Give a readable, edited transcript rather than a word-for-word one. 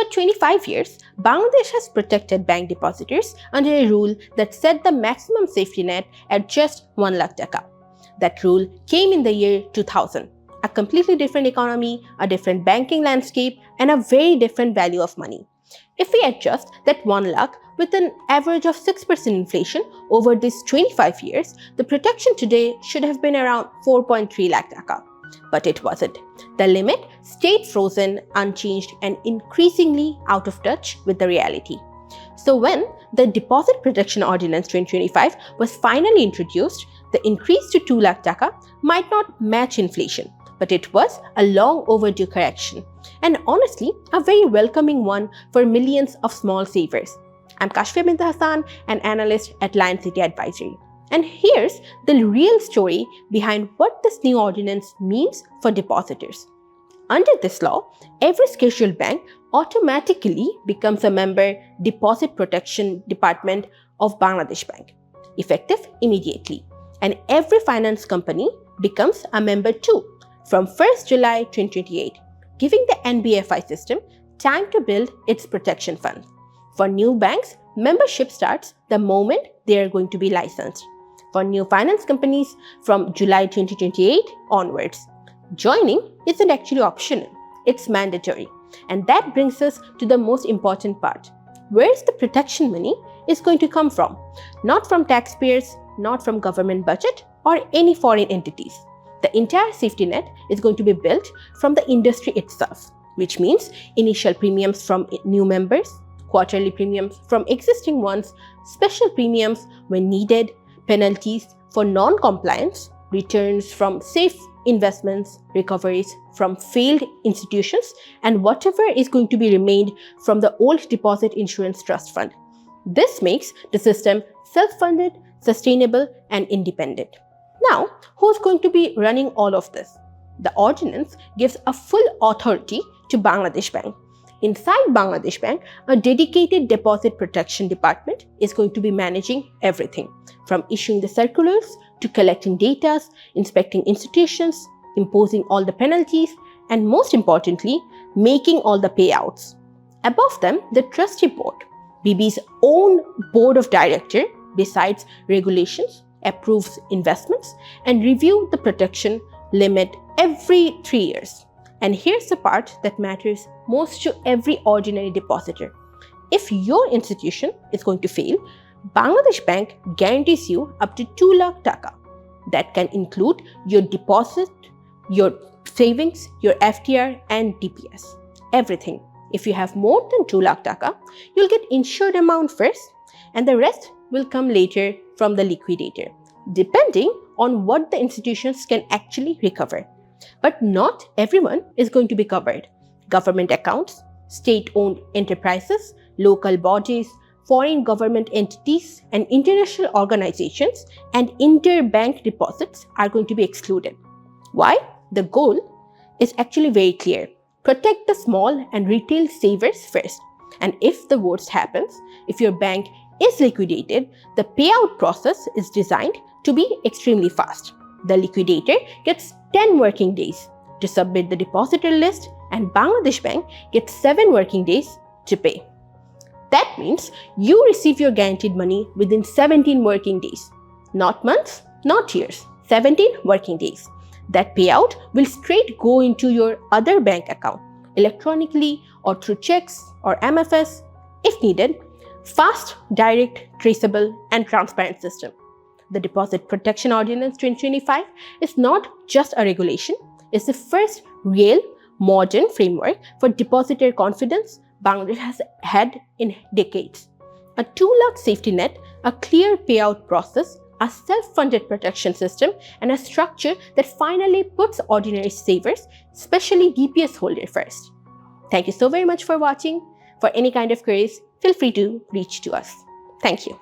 For 25 years, Bangladesh has protected bank depositors under a rule that set the maximum safety net at just 1 lakh taka. That rule came in the year 2000. A completely different economy, a different banking landscape, and a very different value of money. If we adjust that 1 lakh with an average of 6% inflation over these 25 years, the protection today should have been around 4.3 lakh taka. But it wasn't. The limit stayed frozen, unchanged, and increasingly out of touch with the reality. So when the Deposit Protection Ordinance 2025 was finally introduced, the increase to 2 lakh taka might not match inflation, but it was a long overdue correction, and honestly, a very welcoming one for millions of small savers. I'm Kashfia Binte Hassan, an analyst at Lion City Advisory. And here's the real story behind what this new ordinance means for depositors. Under this law, every scheduled bank automatically becomes a member Deposit Protection Department of Bangladesh Bank, effective immediately. And every finance company becomes a member too, from 1st July 2028, giving the NBFI system time to build its protection fund. For new banks, membership starts the moment they are going to be licensed. For new finance companies, from July 2028 onwards. Joining isn't actually optional, it's mandatory. And that brings us to the most important part. Where's the protection money is going to come from? Not from taxpayers, not from government budget or any foreign entities. The entire safety net is going to be built from the industry itself, which means initial premiums from new members, quarterly premiums from existing ones, special premiums when needed, penalties for non-compliance, returns from safe investments, recoveries from failed institutions, and whatever is going to be remained from the old deposit insurance trust fund. This makes the system self-funded, sustainable, and independent. Now, who's going to be running all of this? The ordinance gives a full authority to Bangladesh Bank. Inside Bangladesh Bank, a dedicated deposit protection department is going to be managing everything, from issuing the circulars to collecting data, inspecting institutions, imposing all the penalties, and most importantly, making all the payouts. Above them, the trustee board, BB's own board of directors, besides regulations, approves investments, and review the protection limit every 3 years. And here's the part that matters most to every ordinary depositor. If your institution is going to fail, Bangladesh Bank guarantees you up to 2 lakh taka. That can include your deposit, your savings, your FTR, and DPS. Everything. If you have more than 2 lakh taka, you'll get insured amount first, and the rest will come later from the liquidator, depending on what the institutions can actually recover. But not everyone is going to be covered. Government accounts, state-owned enterprises, local bodies, foreign government entities, and international organizations and interbank deposits are going to be excluded. Why? The goal is actually very clear. Protect the small and retail savers first. And if the worst happens, if your bank is liquidated, the payout process is designed to be extremely fast. The liquidator gets 10 working days to submit the depositor list, and Bangladesh Bank gets 7 working days to pay. That means you receive your guaranteed money within 17 working days. Not months, not years, 17 working days. That payout will straight go into your other bank account, electronically or through checks or MFS if needed. Fast, direct, traceable, and transparent system. The Deposit Protection Ordinance 2025 is not just a regulation, it's the first real, modern framework for depositor confidence Bangladesh has had in decades. A 2 lakh safety net, a clear payout process, a self-funded protection system, and a structure that finally puts ordinary savers, especially DPS holders, first. Thank you so very much for watching. For any kind of queries, feel free to reach to us. Thank you.